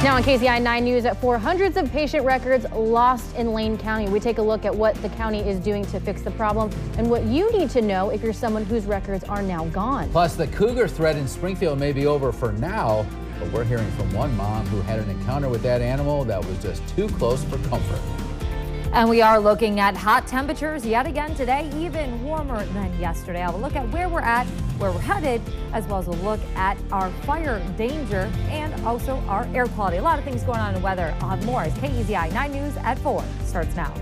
Now on KZI 9 News at 4, hundreds of patient records lost in Lane County. We take a look at what the county is doing to fix the problem and what you need to know if you're someone whose records are now gone. Plus, the cougar threat in Springfield may be over for now, but we're hearing from one mom who had an encounter with that animal that was just too close for comfort. And we are looking at hot temperatures yet again today, even warmer than yesterday. I'll look at where we're at, where we're headed, as well as a look at our fire danger and also our air quality. A lot of things going on in the weather. I'll have more as KEZI 9 News at 4 starts now.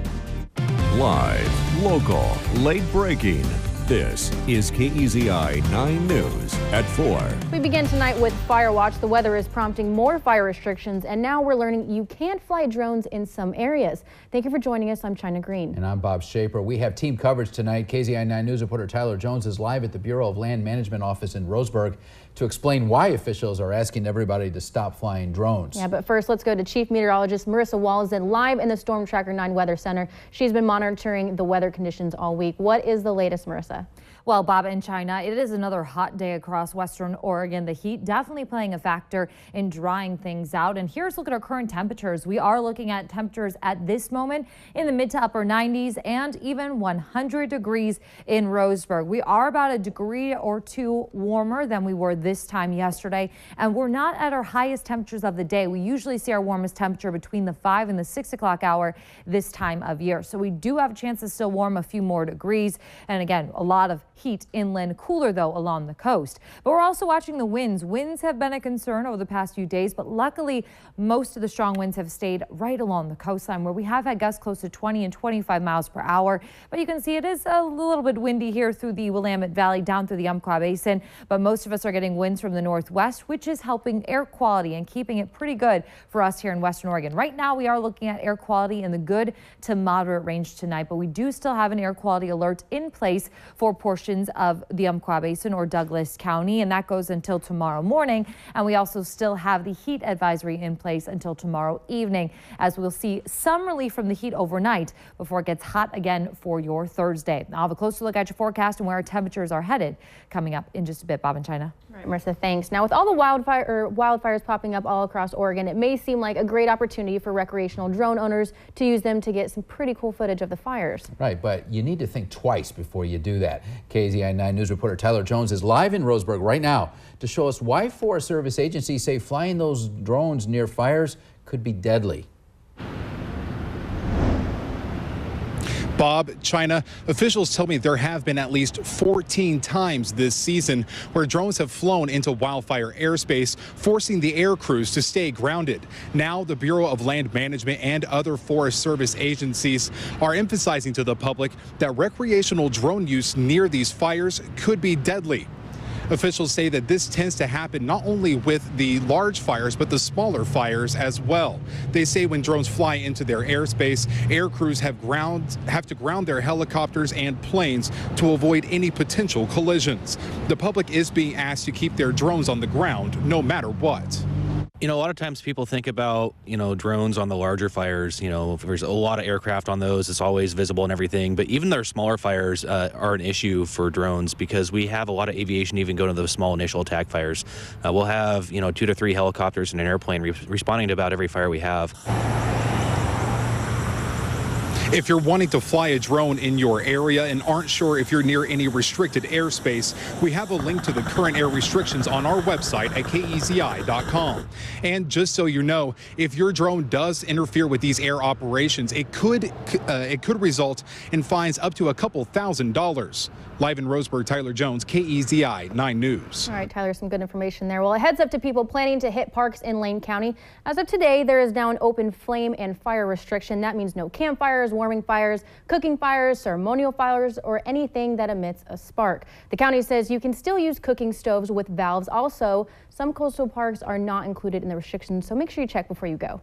Live, local, late breaking. This is KEZI 9 News at 4. We begin tonight with Fire Watch. The weather is prompting more fire restrictions, and now we're learning you can't fly drones in some areas. Thank you for joining us. I'm China Green. And I'm Bob Shaper. We have team coverage tonight. KEZI 9 News reporter Tyler Jones is live at the Bureau of Land Management office in Roseburg to explain why officials are asking everybody to stop flying drones. Yeah, but first let's go to Chief Meteorologist Marissa Walzen live in the Storm Tracker 9 Weather Center. She's been monitoring the weather conditions all week. What is the latest, Marissa? Well, Bob, in China, it is another hot day across western Oregon. The heat definitely playing a factor in drying things out. And here's a look at our current temperatures. We are looking at temperatures at this moment in the mid to upper 90s and even 100 degrees in Roseburg. We are about a degree or two warmer than we were this time yesterday. And we're not at our highest temperatures of the day. We usually see our warmest temperature between the 5 and the 6 o'clock hour this time of year. So we do have a chance to still warm a few more degrees. And again, a lot of heat inland, cooler though along the coast. But we're also watching the winds. Winds have been a concern over the past few days, but luckily most of the strong winds have stayed right along the coastline where we have had gusts close to 20 and 25 miles per hour. But you can see it is a little bit windy here through the Willamette Valley down through the Umpqua Basin. But most of us are getting winds from the northwest, which is helping air quality and keeping it pretty good for us here in Western Oregon. Right now we are looking at air quality in the good to moderate range tonight, but we do still have an air quality alert in place for portions of the Umpqua Basin or Douglas County, and that goes until tomorrow morning. And we also still have the heat advisory in place until tomorrow evening, as we'll see some relief from the heat overnight before it gets hot again for your Thursday. I'll have a closer look at your forecast and where our temperatures are headed coming up in just a bit. Bob and China. All right, Marissa, thanks. Now, with all the wildfires popping up all across Oregon, it may seem like a great opportunity for recreational drone owners to use them to get some pretty cool footage of the fires. Right, but you need to think twice before you do that. KEZI 9 News reporter Tyler Jones is live in Roseburg right now to show us why Forest Service agencies say flying those drones near fires could be deadly. Bob, China, officials tell me there have been at least 14 times this season where drones have flown into wildfire airspace, forcing the air crews to stay grounded. Now, the Bureau of Land Management and other Forest Service agencies are emphasizing to the public that recreational drone use near these fires could be deadly. Officials say that this tends to happen not only with the large fires, but the smaller fires as well. They say when drones fly into their airspace, air crews have to ground their helicopters and planes to avoid any potential collisions. The public is being asked to keep their drones on the ground no matter what. You know, a lot of times people think about, drones on the larger fires. If there's a lot of aircraft on those, it's always visible and everything. But even their smaller fires are an issue for drones because we have a lot of aviation even go to those small initial attack fires. We'll have, 2 to 3 helicopters and an airplane responding to about every fire we have. If you're wanting to fly a drone in your area and aren't sure if you're near any restricted airspace, we have a link to the current air restrictions on our website at KEZI.com. And just so you know, if your drone does interfere with these air operations, it could result in fines up to a couple $1,000s. Live in Roseburg, Tyler Jones, KEZI 9 News. All right, Tyler, some good information there. Well, a heads up to people planning to hit parks in Lane County. As of today, there is now an open flame and fire restriction. That means no campfires, warming fires, cooking fires, ceremonial fires, or anything that emits a spark. The county says you can still use cooking stoves with valves. Also, some coastal parks are not included in the restrictions, so make sure you check before you go.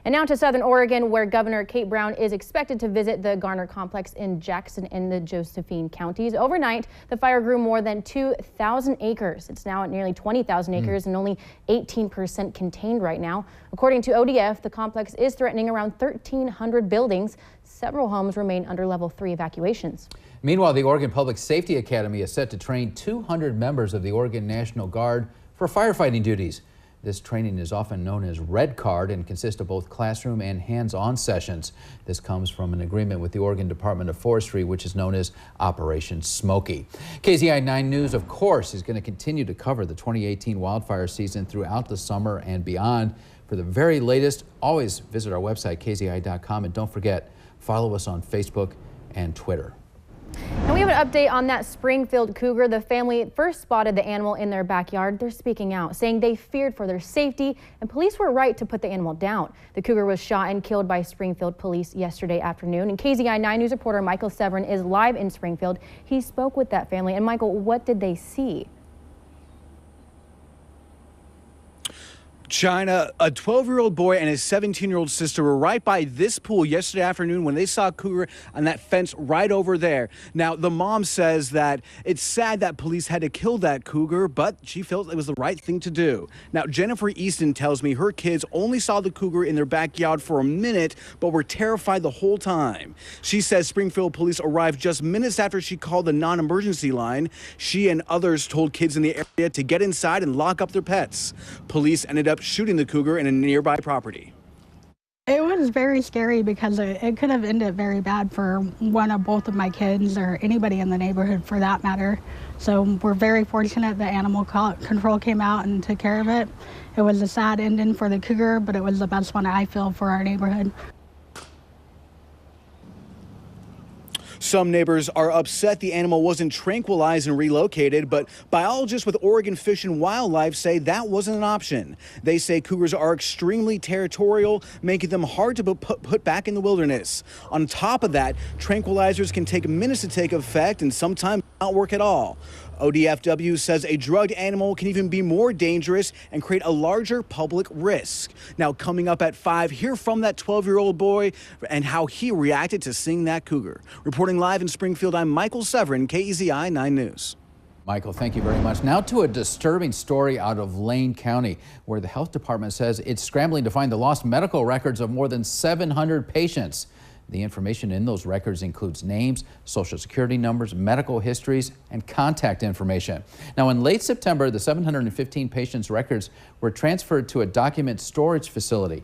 And now to Southern Oregon, where Governor Kate Brown is expected to visit the Garner Complex in Jackson and the Josephine counties. Overnight, the fire grew more than 2,000 acres. It's now at nearly 20,000 acres and only 18% contained right now. According to ODF, the complex is threatening around 1,300 buildings. Several homes remain under level 3 evacuations. Meanwhile, the Oregon Public Safety Academy is set to train 200 members of the Oregon National Guard for firefighting duties. This training is often known as Red Card and consists of both classroom and hands-on sessions. This comes from an agreement with the Oregon Department of Forestry, which is known as Operation Smoky. KZI 9 News, of course, is going to continue to cover the 2018 wildfire season throughout the summer and beyond. For the very latest, always visit our website, kzi.com, and don't forget, follow us on Facebook and Twitter. And we have an update on that Springfield cougar. The family first spotted the animal in their backyard. They're speaking out, saying they feared for their safety, and police were right to put the animal down. The cougar was shot and killed by Springfield police yesterday afternoon. And KZI 9 News reporter Michael Severin is live in Springfield. He spoke with that family. And Michael, what did they see? China, a 12-year-old boy and his 17-year-old sister were right by this pool yesterday afternoon when they saw a cougar on that fence right over there. Now, the mom says that it's sad that police had to kill that cougar, but she feels it was the right thing to do. Now, Jennifer Easton tells me her kids only saw the cougar in their backyard for a minute, but were terrified the whole time. She says Springfield police arrived just minutes after she called the non-emergency line. She and others told kids in the area to get inside and lock up their pets. Police ended up shooting the cougar in a nearby property. It was very scary because it could have ended very bad for one or both of my kids or anybody in the neighborhood for that matter. So we're very fortunate that animal control came out and took care of it. It was a sad ending for the cougar, but it was the best one I feel for our neighborhood. Some neighbors are upset the animal wasn't tranquilized and relocated, but biologists with Oregon Fish and Wildlife say that wasn't an option. They say cougars are extremely territorial, making them hard to put back in the wilderness. On top of that, tranquilizers can take minutes to take effect and sometimes not work at all. ODFW says a drugged animal can even be more dangerous and create a larger public risk. Now, coming up at 5, hear from that 12-year-old boy and how he reacted to seeing that cougar. Reporting live in Springfield, I'm Michael Severin, KEZI 9 News. Michael, thank you very much. Now to a disturbing story out of Lane County, where the health department says it's scrambling to find the lost medical records of more than 700 patients. The information in those records includes names, social security numbers, medical histories, and contact information. Now, in late September, the 715 patients' records were transferred to a document storage facility.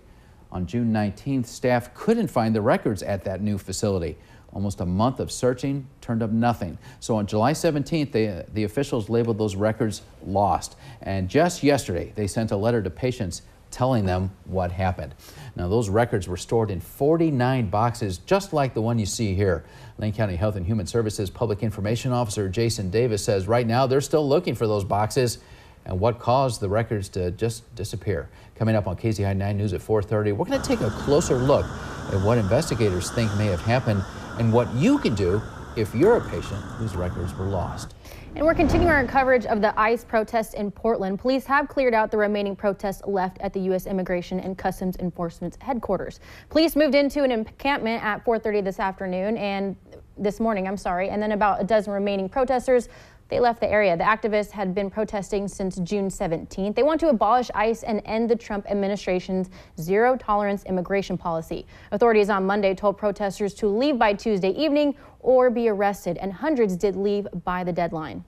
On June 19th, staff couldn't find the records at that new facility. Almost a month of searching turned up nothing. So on July 17th, the officials labeled those records lost. And just yesterday, they sent a letter to patients telling them what happened. Now, those records were stored in 49 boxes, just like the one you see here. Lane County Health and Human Services Public Information Officer Jason Davis says right now they're still looking for those boxes and what caused the records to just disappear. Coming up on KZI 9 News at 4:30, we're going to take a closer look at what investigators think may have happened and what you can do if you're a patient whose records were lost. And we're continuing our coverage of the ICE protest in Portland. Police have cleared out the remaining protests left at the U.S. Immigration and Customs Enforcement's headquarters. Police moved into an encampment at 4:30 this morning, and then about a dozen remaining protesters, they left the area. The activists had been protesting since June 17th. They want to abolish ICE and end the Trump administration's zero-tolerance immigration policy. Authorities on Monday told protesters to leave by Tuesday evening or be arrested, and hundreds did leave by the deadline.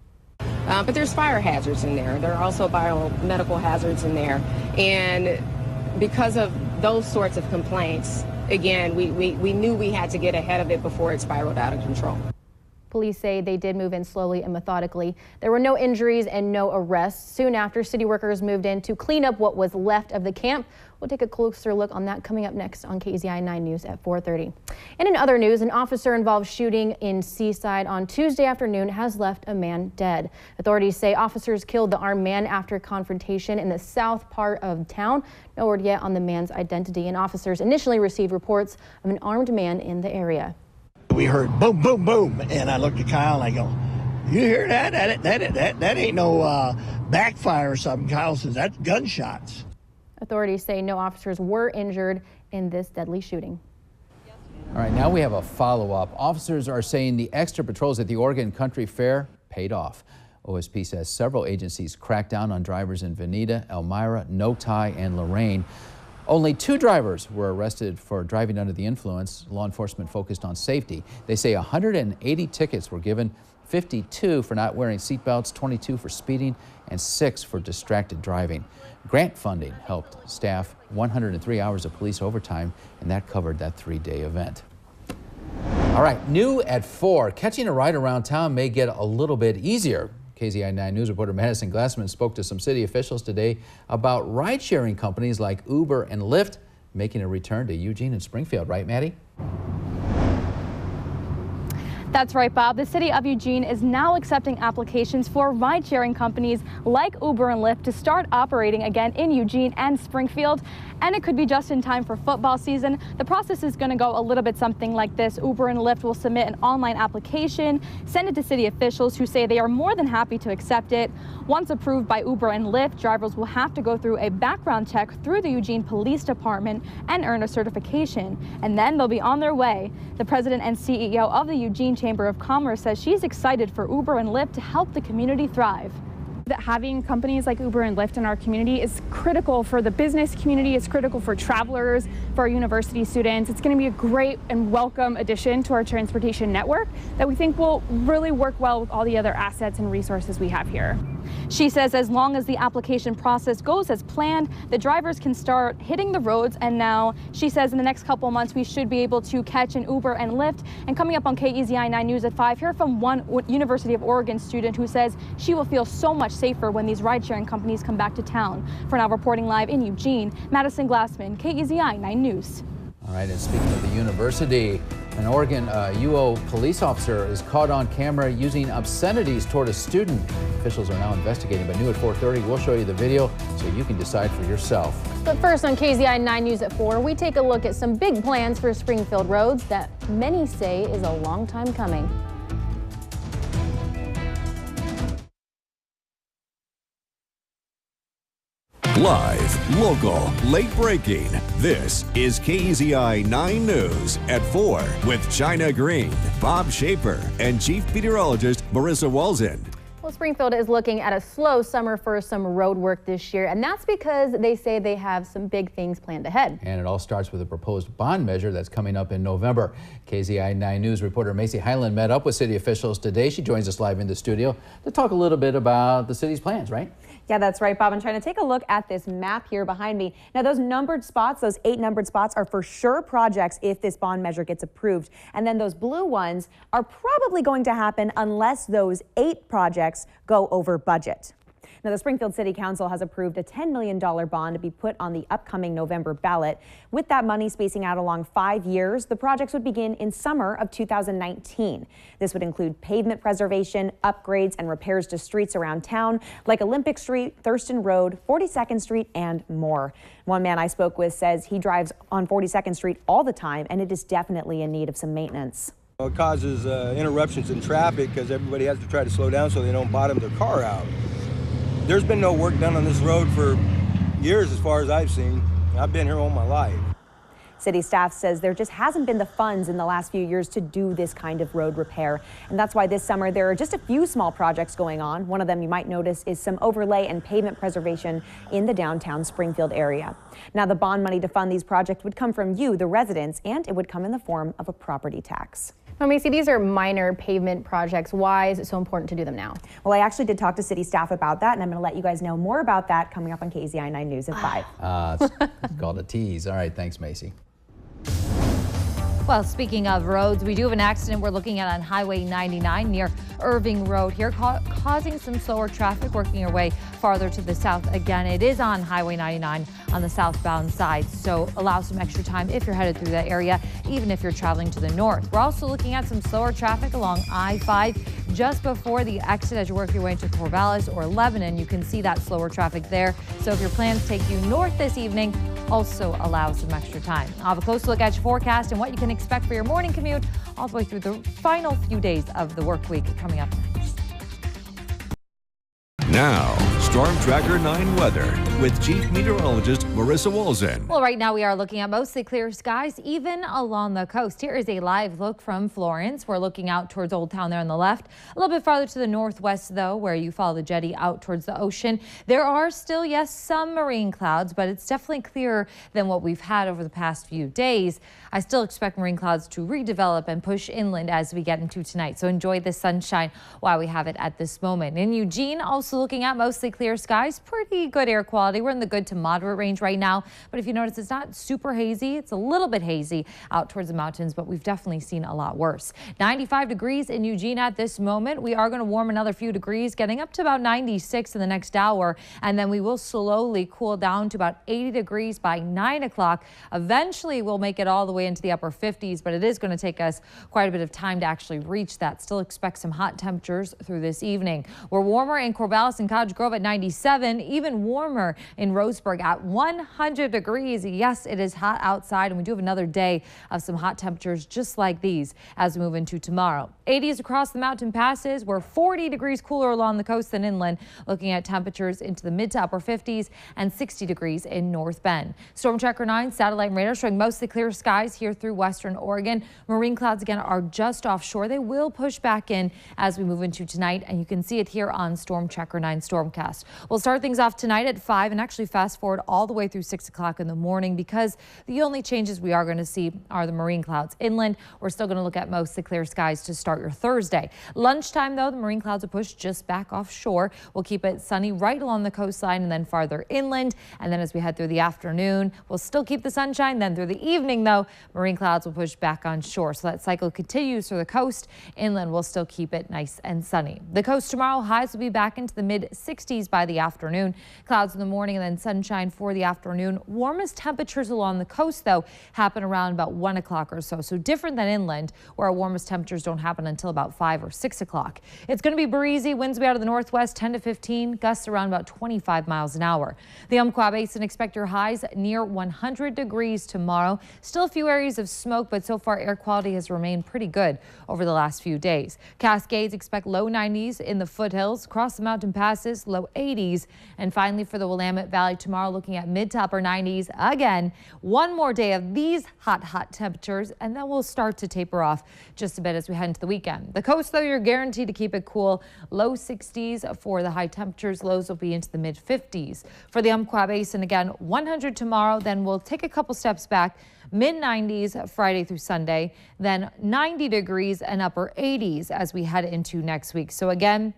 But there's fire hazards in there. There are also biomedical hazards in there. And because of those sorts of complaints, again, we knew we had to get ahead of it before it spiraled out of control. Police say they did move in slowly and methodically. There were no injuries and no arrests. Soon after, city workers moved in to clean up what was left of the camp. We'll take a closer look on that coming up next on KZI 9 News at 4:30. And in other news, an officer-involved shooting in Seaside on Tuesday afternoon has left a man dead. Authorities say officers killed the armed man after confrontation in the south part of town. No word yet on the man's identity, and officers initially received reports of an armed man in the area. We heard boom, boom, boom, and I looked at Kyle and I go, "You hear that? That ain't no backfire or something." Kyle says, "That's gunshots." Authorities say no officers were injured in this deadly shooting. All right, now we have a follow-up. Officers are saying the extra patrols at the Oregon Country Fair paid off. OSP says several agencies cracked down on drivers in Veneta, Elmira, Nocti, and Lorain. Only 2 drivers were arrested for driving under the influence. Law enforcement focused on safety. They say 180 tickets were given 52 for not wearing seatbelts, 22 for speeding, and 6 for distracted driving. Grant funding helped staff 103 hours of police overtime, and that covered that 3-day event. All right, new at 4, catching a ride around town may get a little bit easier. KZI 9 News reporter Madison Glassman spoke to some city officials today about ride-sharing companies like Uber and Lyft making a return to Eugene and Springfield. Right, Maddie? That's right, Bob. The city of Eugene is now accepting applications for ride-sharing companies like Uber and Lyft to start operating again in Eugene and Springfield. And it could be just in time for football season. The process is going to go a little bit something like this. Uber and Lyft will submit an online application, send it to city officials who say they are more than happy to accept it. Once approved by Uber and Lyft, drivers will have to go through a background check through the Eugene Police Department and earn a certification. And then they'll be on their way. The president and CEO of the Eugene Chamber of Commerce says she's excited for Uber and Lyft to help the community thrive. That having companies like Uber and Lyft in our community is critical for the business community. It's critical for travelers, for our university students. It's going to be a great and welcome addition to our transportation network that we think will really work well with all the other assets and resources we have here. She says as long as the application process goes as planned, the drivers can start hitting the roads. And now she says in the next couple of months, we should be able to catch an Uber and Lyft. And coming up on KEZI 9 News at 5, hear from one University of Oregon student who says she will feel so much safer when these ride-sharing companies come back to town. For now, reporting live in Eugene, Madison Glassman, KEZI 9 News. All right, and speaking of the university, an Oregon UO police officer is caught on camera using obscenities toward a student. Officials are now investigating, but new at 4:30, we'll show you the video so you can decide for yourself. But first on KZI 9 News at 4, we take a look at some big plans for Springfield roads that many say is a long time coming. Live, local, late breaking. This is KEZI 9 News at 4 with China Green, Bob Schaefer, and Chief Meteorologist Marissa Walzen. Well, Springfield is looking at a slow summer for some road work this year, and that's because they say they have some big things planned ahead. And it all starts with a proposed bond measure that's coming up in November. KZI 9 News reporter Macy Highland met up with city officials today. She joins us live in the studio to talk a little bit about the city's plans, right? Yeah, that's right, Bob. I'm trying to take a look at this map here behind me. Now, those numbered spots, those 8 numbered spots are for sure projects if this bond measure gets approved. And then those blue ones are probably going to happen unless those 8 projects go over budget. Now, the Springfield City Council has approved a $10 million bond to be put on the upcoming November ballot. With that money spacing out along 5 years, the projects would begin in summer of 2019. This would include pavement preservation, upgrades, and repairs to streets around town, like Olympic Street, Thurston Road, 42nd Street, and more. One man I spoke with says he drives on 42nd Street all the time, and it is definitely in need of some maintenance. It causes interruptions in traffic because everybody has to try to slow down so they don't bottom their car out. There's been no work done on this road for years as far as I've seen. I've been here all my life. City staff says there just hasn't been the funds in the last few years to do this kind of road repair. And that's why this summer there are just a few small projects going on. One of them you might notice is some overlay and pavement preservation in the downtown Springfield area. Now, the bond money to fund these projects would come from you, the residents, and it would come in the form of a property tax. Now, Macy, these are minor pavement projects. Why is it so important to do them now? Well, I actually did talk to city staff about that, and I'm going to let you guys know more about that coming up on KZI 9 News at 5. It's called a tease. All right, thanks, Macy. Well, speaking of roads, we do have an accident we're looking at on Highway 99 near Irving Road here, causing some slower traffic working your way farther to the south. Again, it is on Highway 99 on the southbound side, so allow some extra time if you're headed through that area, even if you're traveling to the north. We're also looking at some slower traffic along I-5 just before the exit as you work your way into Corvallis or Lebanon. You can see that slower traffic there. So if your plans take you north this evening, also allow some extra time. I'll have a close look at your forecast and what you can expect for your morning commute all the way through the final few days of the work week coming up next. Now, Storm Tracker 9 weather with Chief Meteorologist Marissa Wolzen. Well, right now we are looking at mostly clear skies, even along the coast. Here is a live look from Florence. We're looking out towards Old Town there on the left. A little bit farther to the northwest, though, where you follow the jetty out towards the ocean. There are still, yes, some marine clouds, but it's definitely clearer than what we've had over the past few days. I still expect marine clouds to redevelop and push inland as we get into tonight. So enjoy the sunshine while we have it at this moment. In Eugene, also looking at mostly clear skies, pretty good air quality. We're in the good to moderate range right now. But if you notice, it's not super hazy. It's a little bit hazy out towards the mountains, but we've definitely seen a lot worse. 95 degrees in Eugene at this moment. We are going to warm another few degrees, getting up to about 96 in the next hour. And then we will slowly cool down to about 80 degrees by 9 o'clock. Eventually, we'll make it all the way into the upper 50s, but it is going to take us quite a bit of time to actually reach that. Still expect some hot temperatures through this evening. We're warmer in Corvallis and Cottage Grove at 97, even warmer in Roseburg at 100 degrees. Yes, it is hot outside, and we do have another day of some hot temperatures just like these as we move into tomorrow. 80s across the mountain passes. We're 40 degrees cooler along the coast than inland, looking at temperatures into the mid to upper 50s and 60 degrees in North Bend. Storm Tracker 9 satellite and radar showing mostly clear skies here through western Oregon. Marine clouds again are just offshore. They will push back in as we move into tonight, and you can see it here on Storm Tracker 9 Stormcast. We'll start things off tonight at 5 and actually fast forward all the way through 6 o'clock in the morning, because the only changes we are going to see are the marine clouds inland. We're still going to look at mostly clear skies to start your Thursday. Lunchtime, though, the marine clouds will push just back offshore. We'll keep it sunny right along the coastline and then farther inland. And then as we head through the afternoon, we'll still keep the sunshine. Then through the evening, though, marine clouds will push back on shore. So that cycle continues through the coast. Inland will still keep it nice and sunny. The coast tomorrow, highs will be back into the mid 60s by the afternoon. Clouds in the morning and then sunshine for the afternoon. Warmest temperatures along the coast, though, happen around about 1 o'clock or so. So different than inland, where our warmest temperatures don't happen until about 5 or 6 o'clock. It's going to be breezy. Winds will be out of the northwest 10 to 15, gusts around about 25 miles an hour. The Umpqua Basin, expect your highs near 100 degrees tomorrow. Still a few areas of smoke, but so far air quality has remained pretty good over the last few days. Cascades, expect low 90s in the foothills. Across the mountain passes, low 80s. And finally for the Willamette Valley tomorrow, looking at mid to upper 90s again. One more day of these hot temperatures, and then we'll start to taper off just a bit as we head into the weekend. The coast, though, you're guaranteed to keep it cool. Low 60s for the high temperatures. Lows will be into the mid 50s. For the Umpqua Basin, again, 100 tomorrow. Then we'll take a couple steps back. Mid 90s Friday through Sunday, then 90 degrees and upper 80s as we head into next week. So again,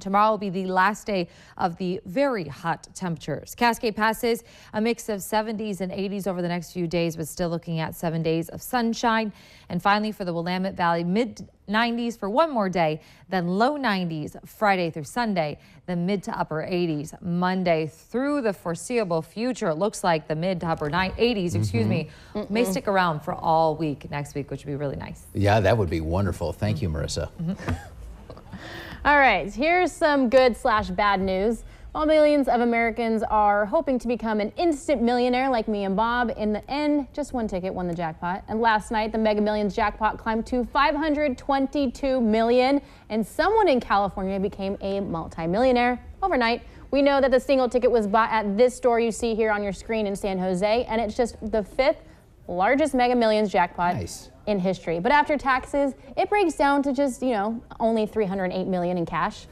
tomorrow will be the last day of the very hot temperatures. Cascade passes a mix of 70s and 80s over the next few days, but still looking at 7 days of sunshine. And finally for the Willamette Valley, mid 90s for one more day, then low 90s Friday through Sunday, then mid to upper 80s Monday through the foreseeable future. It looks like the mid to upper 80s, excuse me, may stick around for all week next week, which would be really nice. Yeah, that would be wonderful. Thank you, Marissa. All right, here's some good/bad news. While millions of Americans are hoping to become an instant millionaire like me and Bob, in the end, just one ticket won the jackpot. And last night, the Mega Millions jackpot climbed to $522 million, and someone in California became a multimillionaire overnight. We know that the single ticket was bought at this store you see here on your screen in San Jose, and it's just the 5th largest Mega Millions jackpot in history. But after taxes, it breaks down to just, only $308 million in cash.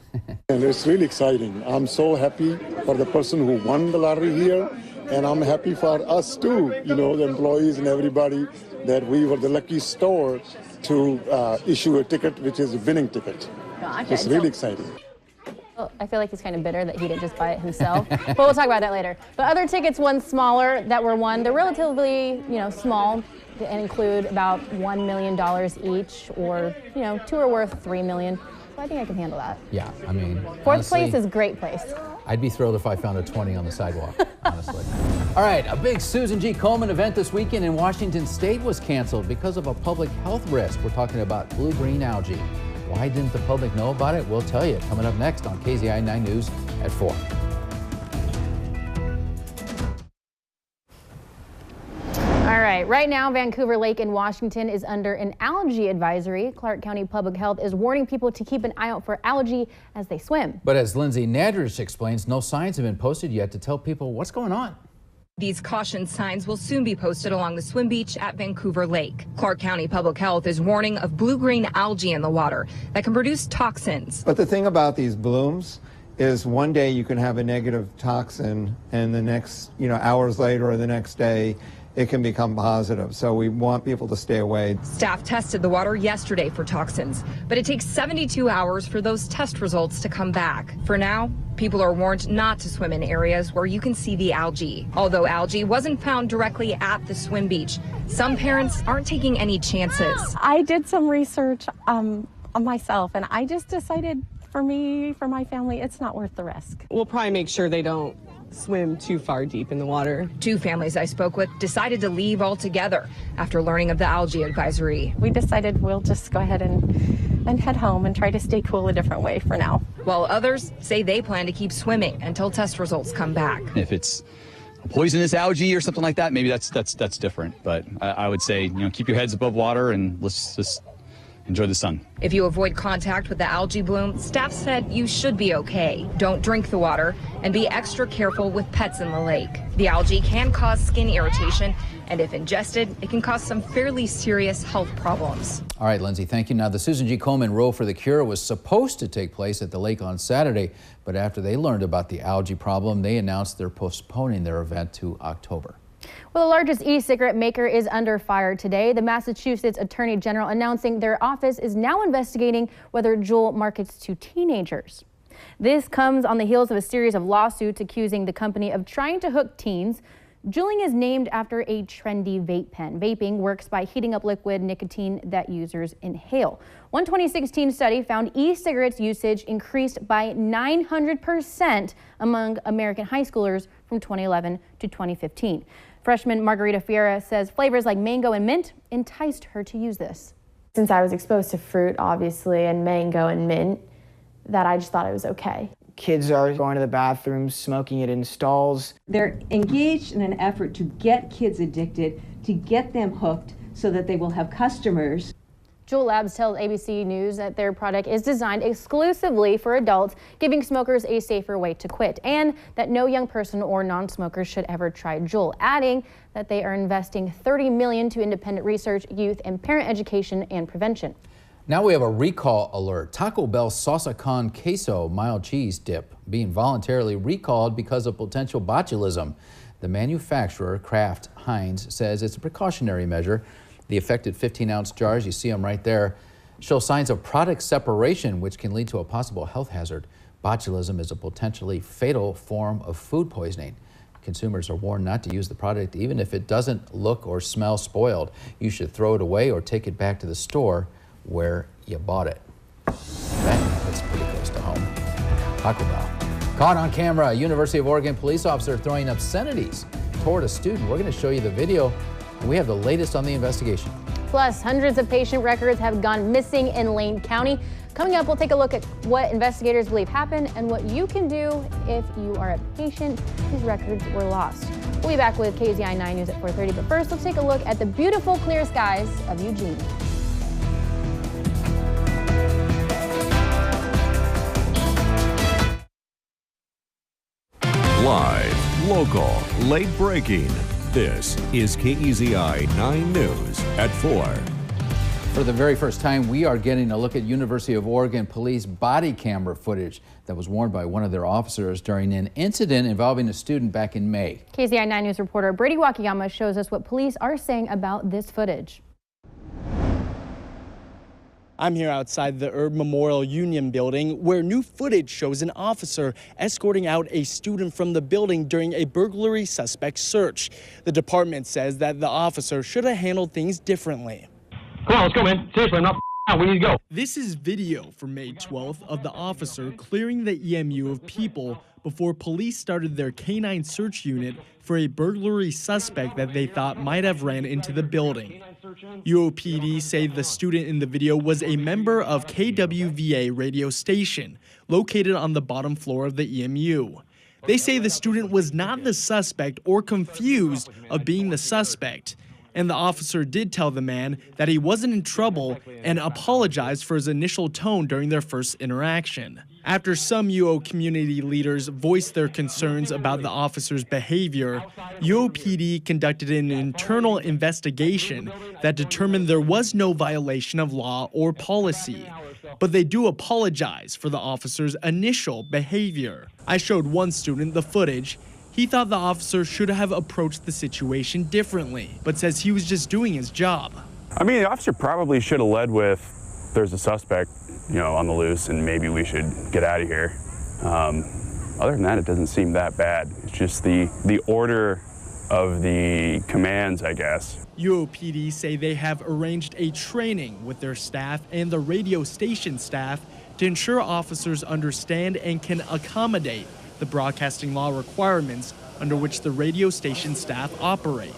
And it's really exciting. I'm so happy for the person who won the lottery here, and I'm happy for us too, the employees and everybody, that we were the lucky store to issue a ticket which is a winning ticket. Gotcha. It's really exciting. I feel like he's kind of bitter that he didn't just buy it himself, but we'll talk about that later. But other tickets won smaller that were won, they're relatively, small, and include about $1 million each, or, 2 are worth $3 million. So I think I can handle that. Yeah, I mean, Fourth place is great place. I'd be thrilled if I found a 20 on the sidewalk, honestly. All right, a big Susan G. Komen event this weekend in Washington State was canceled because of a public health risk. We're talking about blue-green algae. Why didn't the public know about it? We'll tell you coming up next on KZI 9 News at 4. All right, right. Right now, Vancouver Lake in Washington is under an algae advisory. Clark County Public Health is warning people to keep an eye out for algae as they swim. But as Lindsay Nadrich explains, no signs have been posted yet to tell people what's going on. These caution signs will soon be posted along the swim beach at Vancouver Lake. Clark County Public Health is warning of blue-green algae in the water that can produce toxins. But the thing about these blooms is one day you can have a negative toxin and the next, hours later or the next day, it can become positive. So we want people to stay away. Staff tested the water yesterday for toxins, but it takes 72 hours for those test results to come back. For now, people are warned not to swim in areas where you can see the algae. Although algae wasn't found directly at the swim beach, some parents aren't taking any chances. I did some research on myself, and I just decided for my family, it's not worth the risk. We'll probably make sure they don't swim too far deep in the water. Two families I spoke with decided to leave altogether after learning of the algae advisory. We decided we'll just go ahead and head home and try to stay cool a different way for now. While others say they plan to keep swimming until test results come back. If it's a poisonous algae or something like that, maybe that's different. But I would say, keep your heads above water and let's just enjoy the sun. If you avoid contact with the algae bloom, staff said you should be okay. Don't drink the water and be extra careful with pets in the lake. The algae can cause skin irritation, and if ingested, it can cause some fairly serious health problems. All right, Lindsay, thank you. Now, the Susan G. Komen Row for the Cure was supposed to take place at the lake on Saturday, but after they learned about the algae problem, they announced they're postponing their event to October. Well, the largest e-cigarette maker is under fire today. The Massachusetts Attorney General announcing their office is now investigating whether Juul markets to teenagers. This comes on the heels of a series of lawsuits accusing the company of trying to hook teens. Juuling is named after a trendy vape pen. Vaping works by heating up liquid nicotine that users inhale. One 2016 study found e-cigarettes usage increased by 900% among American high schoolers from 2011 to 2015. Freshman Margarita Fiera says flavors like mango and mint enticed her to use this. Since I was exposed to fruit, obviously, and mango and mint, that I just thought it was okay. Kids are going to the bathroom, smoking it in stalls. They're engaged in an effort to get kids addicted, to get them hooked so that they will have customers. Juul Labs tells ABC News that their product is designed exclusively for adults, giving smokers a safer way to quit, and that no young person or non-smoker should ever try Juul, adding that they are investing $30 million to independent research, youth and parent education and prevention. Now we have a recall alert. Taco Bell Salsa con Queso mild cheese dip being voluntarily recalled because of potential botulism. The manufacturer, Kraft Heinz, says it's a precautionary measure. The affected 15-ounce jars, you see them right there, show signs of product separation, which can lead to a possible health hazard. Botulism is a potentially fatal form of food poisoning. Consumers are warned not to use the product even if it doesn't look or smell spoiled. You should throw it away or take it back to the store where you bought it. That's pretty close to home. Taco Bell. Caught on camera, a University of Oregon police officer throwing obscenities toward a student. We're going to show you the video. We have the latest on the investigation. Plus, hundreds of patient records have gone missing in Lane County. Coming up, we'll take a look at what investigators believe happened and what you can do if you are a patient whose records were lost. We'll be back with KZI 9 News at 4:30, but first, let's take a look at the beautiful clear skies of Eugene. Live, local, late breaking. This is KEZI 9 News at 4. For the very first time, we are getting a look at University of Oregon police body camera footage that was worn by one of their officers during an incident involving a student back in May. KZI 9 News reporter Brady Wakayama shows us what police are saying about this footage. I'm here outside the Erb Memorial Union building where new footage shows an officer escorting out a student from the building during a burglary suspect search. The department says that the officer should have handled things differently. Come on, let's go, man. Seriously, enough now. We need to go. This is video from May 12th of the officer clearing the EMU of people before police started their canine search unit for a burglary suspect that they thought might have ran into the building. UOPD say the student in the video was a member of KWVA radio station located on the bottom floor of the EMU. They say the student was not the suspect or confused of being the suspect. And the officer did tell the man that he wasn't in trouble and apologized for his initial tone during their first interaction. After some UO community leaders voiced their concerns about the officer's behavior, UOPD conducted an internal investigation that determined there was no violation of law or policy. But they do apologize for the officer's initial behavior. I showed one student the footage. He thought the officer should have approached the situation differently, but says he was just doing his job. I mean, the officer probably should have led with, there's a suspect, on the loose, and maybe we should get out of here. Other than that, it doesn't seem that bad. It's just the order of the commands, I guess. UOPD say they have arranged a training with their staff and the radio station staff to ensure officers understand and can accommodate the broadcasting law requirements under which the radio station staff operate.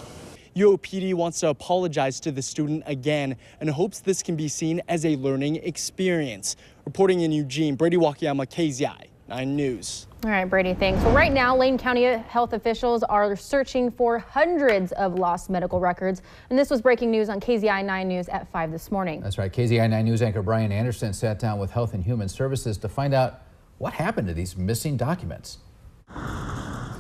UOPD wants to apologize to the student again and hopes this can be seen as a learning experience. Reporting in Eugene, Brady Wakayama, KZI 9 News. All right, Brady, thanks. Well, right now, Lane County health officials are searching for hundreds of lost medical records. And this was breaking news on KZI 9 News at 5 this morning. That's right. KZI 9 News anchor Brian Anderson sat down with Health and Human Services to find out what happened to these missing documents.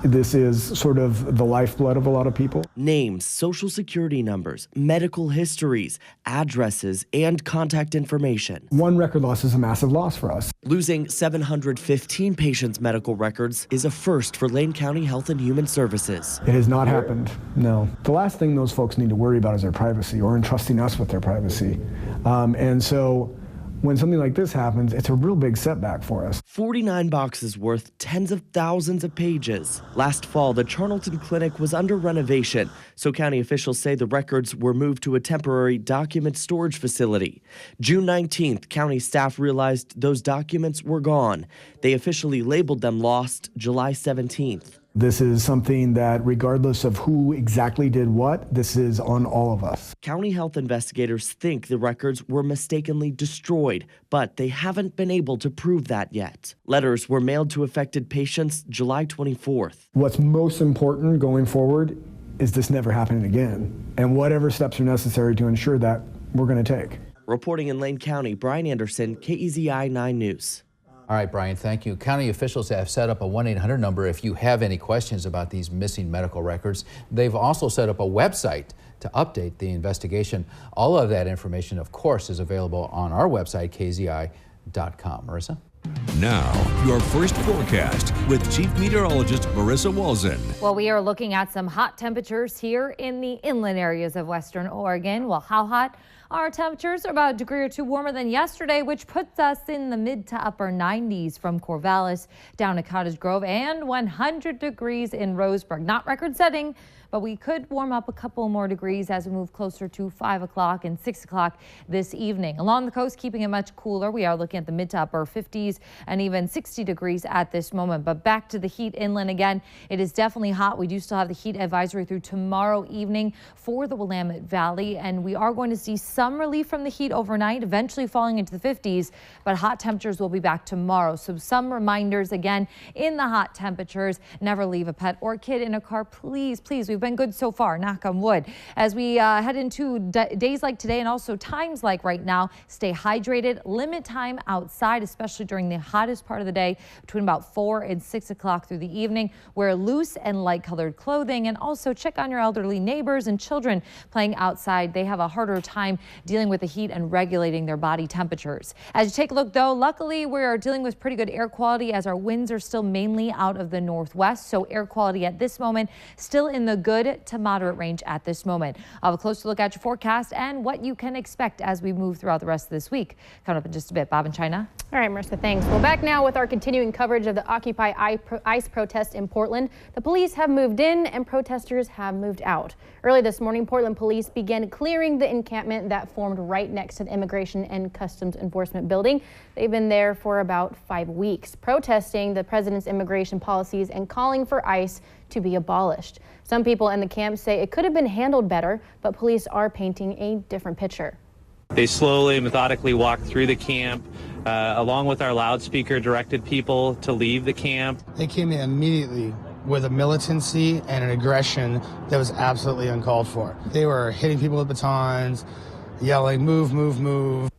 This is sort of the lifeblood of a lot of people. Names, social security numbers, medical histories, addresses, and contact information. One record loss is a massive loss for us. Losing 715 patients' medical records is a first for Lane County Health and Human Services. It has not happened, no. The last thing those folks need to worry about is their privacy or entrusting us with their privacy. And so when something like this happens, it's a real big setback for us. 49 boxes worth tens of thousands of pages. Last fall, the Charlton Clinic was under renovation, so county officials say the records were moved to a temporary document storage facility. June 19th, county staff realized those documents were gone. They officially labeled them lost July 17th. This is something that, regardless of who exactly did what, this is on all of us. County health investigators think the records were mistakenly destroyed, but they haven't been able to prove that yet. Letters were mailed to affected patients July 24th. What's most important going forward is this never happening again, and whatever steps are necessary to ensure that, we're going to take. Reporting in Lane County, Brian Anderson, KEZI 9 News. All right, Brian, thank you. County officials have set up a 1-800 number if you have any questions about these missing medical records. They've also set up a website to update the investigation. All of that information, of course, is available on our website, kzi.com. Marissa? Now, your first forecast with Chief Meteorologist Marissa Walzen. Well, we are looking at some hot temperatures here in the inland areas of Western Oregon. Well, how hot? Our temperatures are about a degree or two warmer than yesterday, which puts us in the mid to upper 90s from Corvallis down to Cottage Grove and 100 degrees in Roseburg. Not record setting, but we could warm up a couple more degrees as we move closer to 5 o'clock and 6 o'clock this evening. Along the coast, keeping it much cooler. We are looking at the mid to upper 50s and even 60 degrees at this moment. But back to the heat inland again. It is definitely hot. We do still have the heat advisory through tomorrow evening for the Willamette Valley, and we are going to see some relief from the heat overnight, eventually falling into the 50s, but hot temperatures will be back tomorrow. So some reminders again in the hot temperatures. Never leave a pet or kid in a car, please, please. We've been good so far, knock on wood. As we head into days like today and also times like right now, stay hydrated, limit time outside, especially during the hottest part of the day between about 4 and 6 o'clock through the evening. Wear loose and light colored clothing, and also check on your elderly neighbors and children playing outside. They have a harder time dealing with the heat and regulating their body temperatures. As you take a look though, luckily we are dealing with pretty good air quality as our winds are still mainly out of the northwest. So air quality at this moment still in the good to moderate range at this moment. I'll have a closer look at your forecast and what you can expect as we move throughout the rest of this week. Coming up in just a bit. Bob and China. All right, Marissa, thanks. Well, back now with our continuing coverage of the Occupy ICE protest in Portland. The police have moved in and protesters have moved out. Early this morning, Portland police began clearing the encampment that formed right next to the Immigration and Customs Enforcement building. They've been there for about 5 weeks, protesting the president's immigration policies and calling for ICE to be abolished. Some people in the camp say it could have been handled better, but police are painting a different picture. They slowly, methodically walked through the camp, along with our loudspeaker, directed people to leave the camp. They came in immediately with a militancy and an aggression that was absolutely uncalled for. They were hitting people with batons, yelling, move, move, move.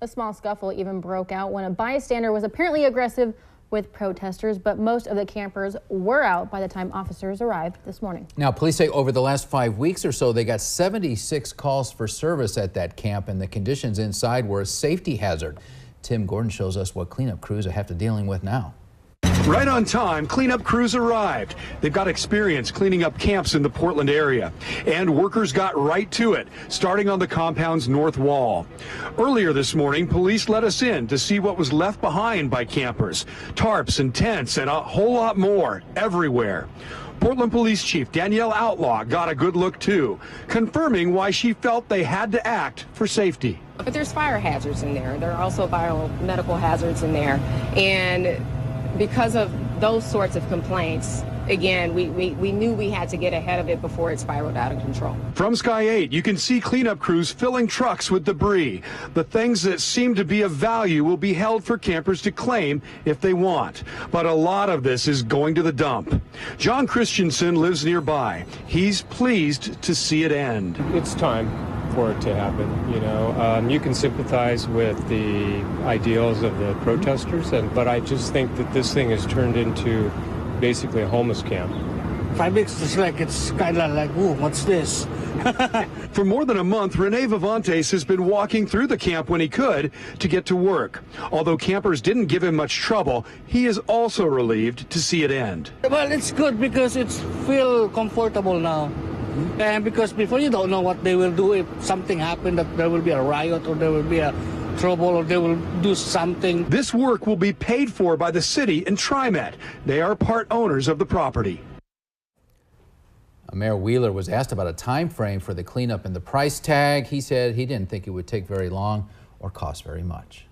A small scuffle even broke out when a bystander was apparently aggressive with protesters, but most of the campers were out by the time officers arrived this morning. Now, police say over the last 5 weeks or so, they got 76 calls for service at that camp, and the conditions inside were a safety hazard. Tim Gordon shows us what cleanup crews have to dealing with now. Right on time, cleanup crews arrived. They've got experience cleaning up camps in the Portland area, and workers got right to it, starting on the compound's north wall. Earlier this morning, police let us in to see what was left behind by campers. Tarps and tents and a whole lot more everywhere. Portland Police Chief Danielle Outlaw got a good look too, confirming why she felt they had to act for safety. But there's fire hazards in there. There are also biomedical hazards in there. And because of those sorts of complaints, again, we knew we had to get ahead of it before it spiraled out of control. From Sky 8, you can see cleanup crews filling trucks with debris. The things that seem to be of value will be held for campers to claim if they want. But a lot of this is going to the dump. John Christensen lives nearby. He's pleased to see it end. It's time for it to happen. You know, you can sympathize with the ideals of the protesters, but I just think that this thing has turned into basically a homeless camp. 5 weeks is like, it's kind of like, ooh, what's this? For more than a month, Rene Vivantes has been walking through the camp when he could to get to work. Although campers didn't give him much trouble, he is also relieved to see it end. Well, it's good because it's feel comfortable now. And because before you don't know what they will do if something happened, that there will be a riot or there will be a trouble or they will do something. This work will be paid for by the city and TriMet. They are part owners of the property. Mayor Wheeler was asked about a time frame for the cleanup and the price tag. He said he didn't think it would take very long or cost very much.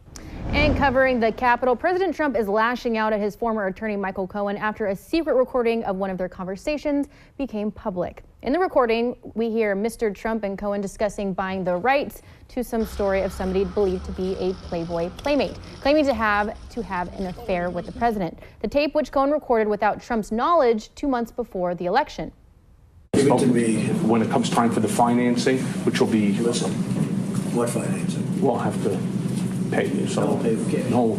And covering the Capitol, President Trump is lashing out at his former attorney Michael Cohen after a secret recording of one of their conversations became public. In the recording, we hear Mr. Trump and Cohen discussing buying the rights to some story of somebody believed to be a Playboy playmate, claiming to have an affair with the president. The tape, which Cohen recorded without Trump's knowledge 2 months before the election. Give it to me when it comes time for the financing, which will be. Listen, what financing? We'll have to pay you. So I'll pay the kid. No.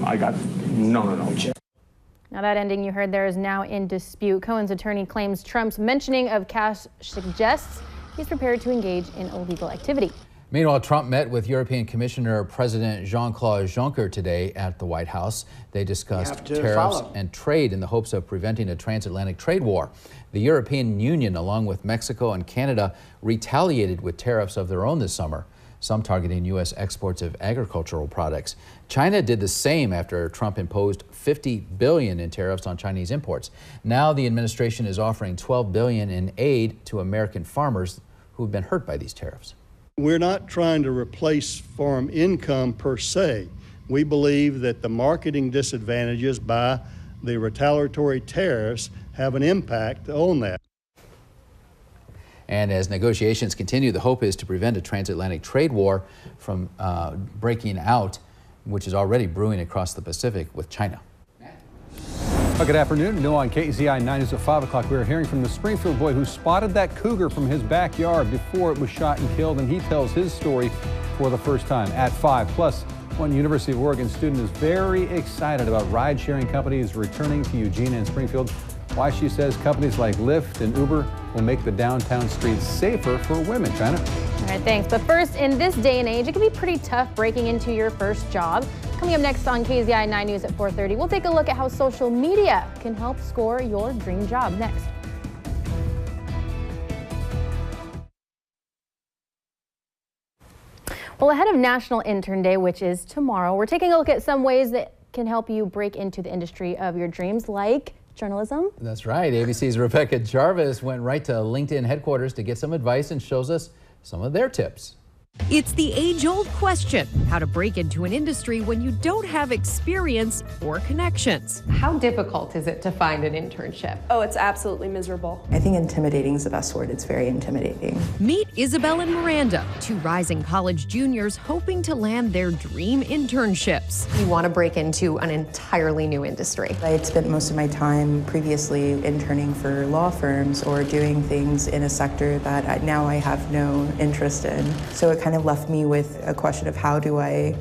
I got no. Now that ending you heard there is now in dispute. Cohen's attorney claims Trump's mentioning of cash suggests he's prepared to engage in illegal activity. Meanwhile, Trump met with European Commissioner President Jean-Claude Juncker today at the White House. They discussed tariffs and trade in the hopes of preventing a transatlantic trade war. The European Union, along with Mexico and Canada, retaliated with tariffs of their own this summer, some targeting U.S. exports of agricultural products. China did the same after Trump imposed $50 billion in tariffs on Chinese imports. Now the administration is offering $12 billion in aid to American farmers who have been hurt by these tariffs. We're not trying to replace farm income per se. We believe that the marketing disadvantages by the retaliatory tariffs have an impact on that. And as negotiations continue, the hope is to prevent a transatlantic trade war from breaking out, which is already brewing across the Pacific with China. Well, good afternoon. New on KZI 9 News at 5 o'clock. We are hearing from the Springfield boy who spotted that cougar from his backyard before it was shot and killed, and he tells his story for the first time at 5. Plus, one University of Oregon student is very excited about ride-sharing companies returning to Eugene and Springfield. Why she says companies like Lyft and Uber will make the downtown streets safer for women. China? All right, thanks. But first, in this day and age, it can be pretty tough breaking into your first job. Coming up next on KZI 9 News at 4:30, we'll take a look at how social media can help score your dream job. Next. Well, ahead of National Intern Day, which is tomorrow, we're taking a look at some ways that can help you break into the industry of your dreams, like journalism. That's right. ABC's Rebecca Jarvis went right to LinkedIn headquarters to get some advice and shows us some of their tips. It's the age-old question, how to break into an industry when you don't have experience or connections. How difficult is it to find an internship? Oh, it's absolutely miserable. I think intimidating is the best word. It's very intimidating. Meet Isabel and Miranda, two rising college juniors hoping to land their dream internships. You want to break into an entirely new industry. I had spent most of my time previously interning for law firms or doing things in a sector that now I have no interest in. So it kind of left me with a question of how do I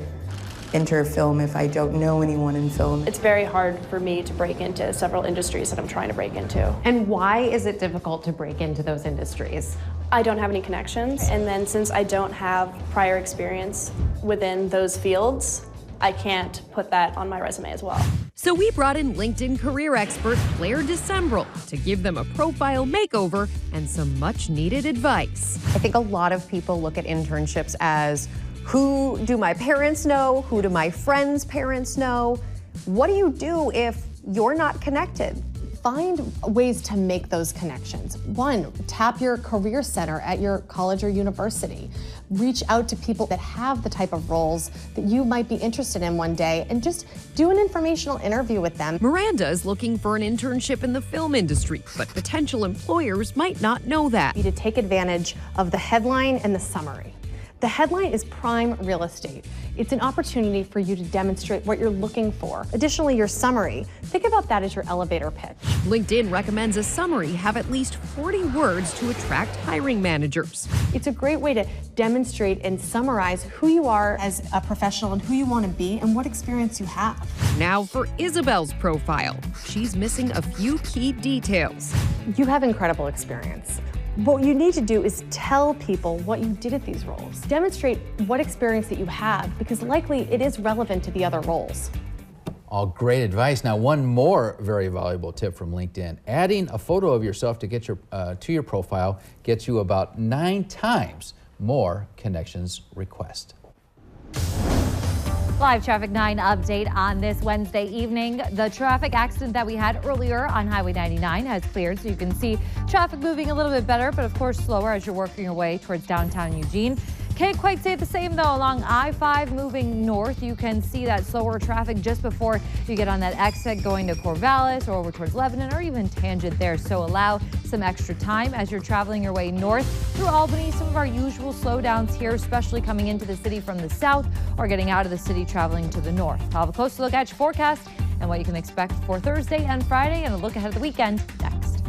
enter film if I don't know anyone in film. It's very hard for me to break into several industries that I'm trying to break into. And why is it difficult to break into those industries? I don't have any connections, and then since I don't have prior experience within those fields, I can't put that on my resume as well. So we brought in LinkedIn career expert Claire Decembral to give them a profile makeover and some much needed advice. I think a lot of people look at internships as, who do my parents know? Who do my friends' parents know? What do you do if you're not connected? Find ways to make those connections. One, tap your career center at your college or university. Reach out to people that have the type of roles that you might be interested in one day and just do an informational interview with them. Miranda is looking for an internship in the film industry, but potential employers might not know that. To take advantage of the headline and the summary. The headline is prime real estate. It's an opportunity for you to demonstrate what you're looking for. Additionally, your summary, think about that as your elevator pitch. LinkedIn recommends a summary have at least 40 words to attract hiring managers. It's a great way to demonstrate and summarize who you are as a professional and who you want to be and what experience you have. Now for Isabel's profile. She's missing a few key details. You have incredible experience. What you need to do is tell people what you did at these roles. Demonstrate what experience that you have, because likely it is relevant to the other roles. All great advice. Now, one more very valuable tip from LinkedIn. Adding a photo of yourself to get to your profile gets you about 9 times more connections requests. Live Traffic 9 update on this Wednesday evening. The traffic accident that we had earlier on Highway 99 has cleared, so you can see traffic moving a little bit better, but of course slower as you're working your way towards downtown Eugene. Can't quite say the same though along I-5 moving north. You can see that slower traffic just before you get on that exit going to Corvallis or over towards Lebanon or even Tangent there. So allow some extra time as you're traveling your way north through Albany. Some of our usual slowdowns here, especially coming into the city from the south or getting out of the city traveling to the north. I'll have a closer look at your forecast and what you can expect for Thursday and Friday, and a look ahead of the weekend next.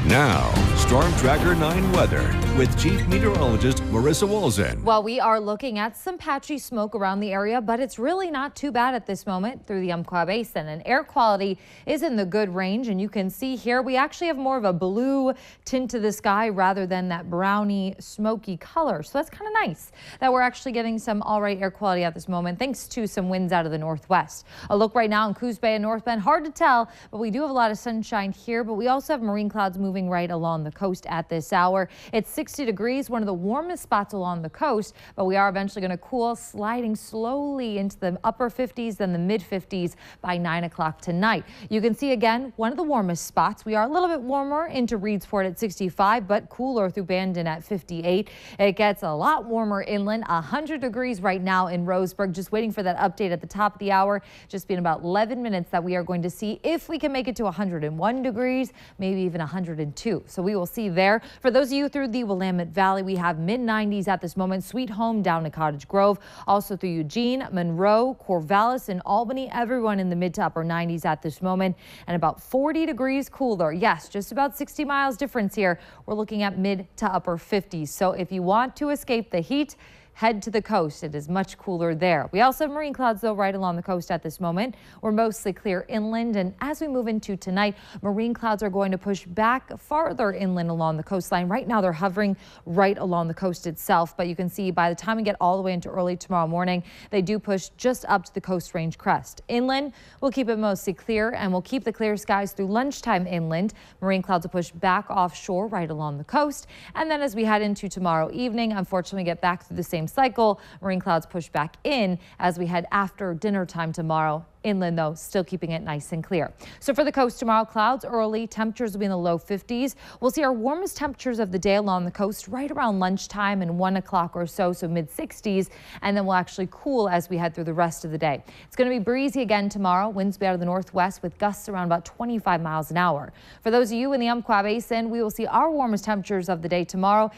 Now, Storm Tracker 9 weather with Chief Meteorologist Marissa Walzen. Well, we are looking at some patchy smoke around the area, but it's really not too bad at this moment through the Umpqua Basin. And air quality is in the good range. And you can see here, we actually have more of a blue tint to the sky rather than that browny, smoky color. So that's kind of nice that we're actually getting some all right air quality at this moment, thanks to some winds out of the northwest. A look right now in Coos Bay and North Bend, hard to tell, but we do have a lot of sunshine here, but we also have marine clouds moving right along the coast at this hour. It's 60 degrees, one of the warmest spots along the coast, but we are eventually going to cool, sliding slowly into the upper 50s, then the mid 50s by 9 o'clock tonight. You can see again, one of the warmest spots. We are a little bit warmer into Reedsport at 65, but cooler through Bandon at 58. It gets a lot warmer inland, 100 degrees right now in Roseburg. Just waiting for that update at the top of the hour. Just been about 11 minutes that we are going to see if we can make it to 101 degrees, maybe even 102. So we will see there. For those of you through the Willamette Valley, we have mid 90s at this moment. Sweet Home down to Cottage Grove, also through Eugene, Monroe, Corvallis, and Albany. Everyone in the mid to upper 90s at this moment, and about 40 degrees cooler. Yes, just about 60 miles difference here. We're looking at mid to upper 50s. So if you want to escape the heat, head to the coast. It is much cooler there. We also have marine clouds, though, right along the coast at this moment. We're mostly clear inland, and as we move into tonight, marine clouds are going to push back farther inland along the coastline. Right now, they're hovering right along the coast itself, but you can see by the time we get all the way into early tomorrow morning, they do push just up to the Coast Range crest. Inland, we'll keep it mostly clear, and we'll keep the clear skies through lunchtime inland. Marine clouds will push back offshore right along the coast, and then as we head into tomorrow evening, unfortunately, we get back through the same same cycle. Marine clouds push back in as we head after dinner time tomorrow. Inland, though, still keeping it nice and clear. So for the coast tomorrow, clouds early. Temperatures will be in the low 50s. We'll see our warmest temperatures of the day along the coast right around lunchtime and 1 o'clock or so mid 60s. And then we'll actually cool as we head through the rest of the day. It's going to be breezy again tomorrow. Winds be out of the northwest with gusts around about 25 miles an hour. For those of you in the Umpqua Basin, we will see our warmest temperatures of the day tomorrow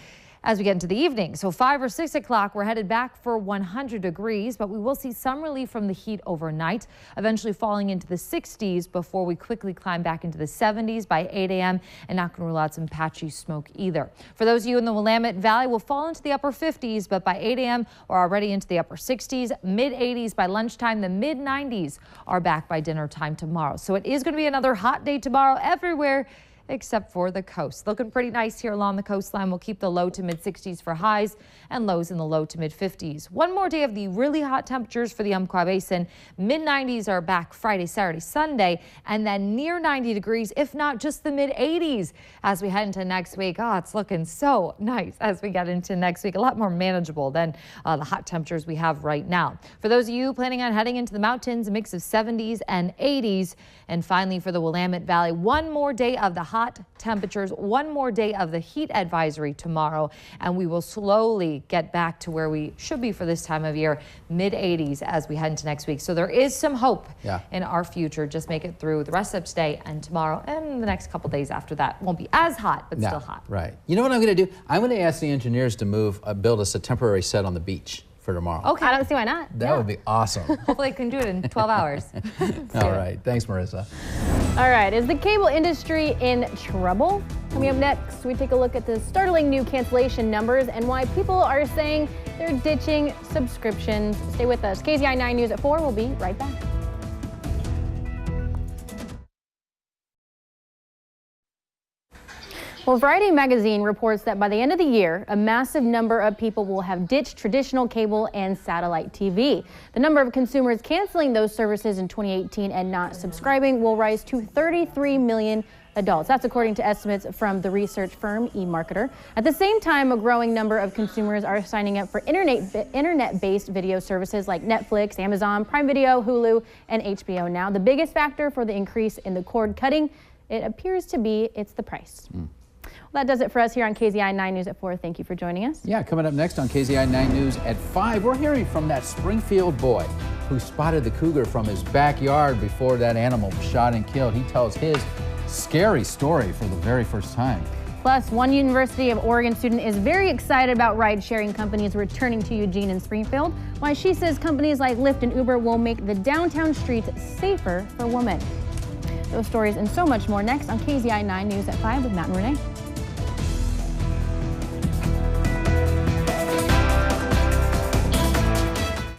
as we get into the evening. So 5 or 6 o'clock, we're headed back for 100 degrees, but we will see some relief from the heat overnight, eventually falling into the 60s before we quickly climb back into the 70s by 8 a.m. and not going to rule out some patchy smoke either. For those of you in the Willamette Valley, we'll fall into the upper 50s, but by 8 a.m. we're already into the upper 60s, mid 80s by lunchtime. The mid 90s are back by dinner time tomorrow. So it is going to be another hot day tomorrow everywhere except for the coast. Looking pretty nice here along the coastline. We'll keep the low to mid 60s for highs and lows in the low to mid 50s. One more day of the really hot temperatures for the Umpqua Basin. Mid 90s are back Friday, Saturday, Sunday, and then near 90 degrees, if not just the mid 80s as we head into next week. Oh, it's looking so nice as we get into next week. A lot more manageable than the hot temperatures we have right now. For those of you planning on heading into the mountains, a mix of 70s and 80s. And finally, for the Willamette Valley, one more day of the hot temperatures, one more day of the heat advisory tomorrow, and we will slowly get back to where we should be for this time of year, mid 80s as we head into next week. So there is some hope in our future. Just make it through the rest of today and tomorrow and the next couple days after that. Won't be as hot, but still hot. Right. You know what I'm going to do? I'm going to ask the engineers to build us a temporary set on the beach for tomorrow. Okay. I don't see why not. That would be awesome. Hopefully I can do it in 12 hours. All right. Thanks, Marissa. All right. Is the cable industry in trouble? Coming up next, we take a look at the startling new cancellation numbers and why people are saying they're ditching subscriptions. Stay with us. KZI 9 News at 4. We'll be right back. Well, Variety magazine reports that by the end of the year, a massive number of people will have ditched traditional cable and satellite TV. The number of consumers canceling those services in 2018 and not subscribing will rise to 33 million adults. That's according to estimates from the research firm eMarketer. At the same time, a growing number of consumers are signing up for internet-based video services like Netflix, Amazon, Prime Video, Hulu, and HBO Now. The biggest factor for the increase in the cord cutting, it appears to be, it's the price. Well, that does it for us here on KZI 9 News at 4. Thank you for joining us. Yeah, coming up next on KZI 9 News at 5, we're hearing from that Springfield boy who spotted the cougar from his backyard before that animal was shot and killed. He tells his scary story for the very first time. Plus, one University of Oregon student is very excited about ride-sharing companies returning to Eugene and Springfield, why she says companies like Lyft and Uber will make the downtown streets safer for women. Those stories and so much more next on KZI 9 News at 5 with Matt and Renee.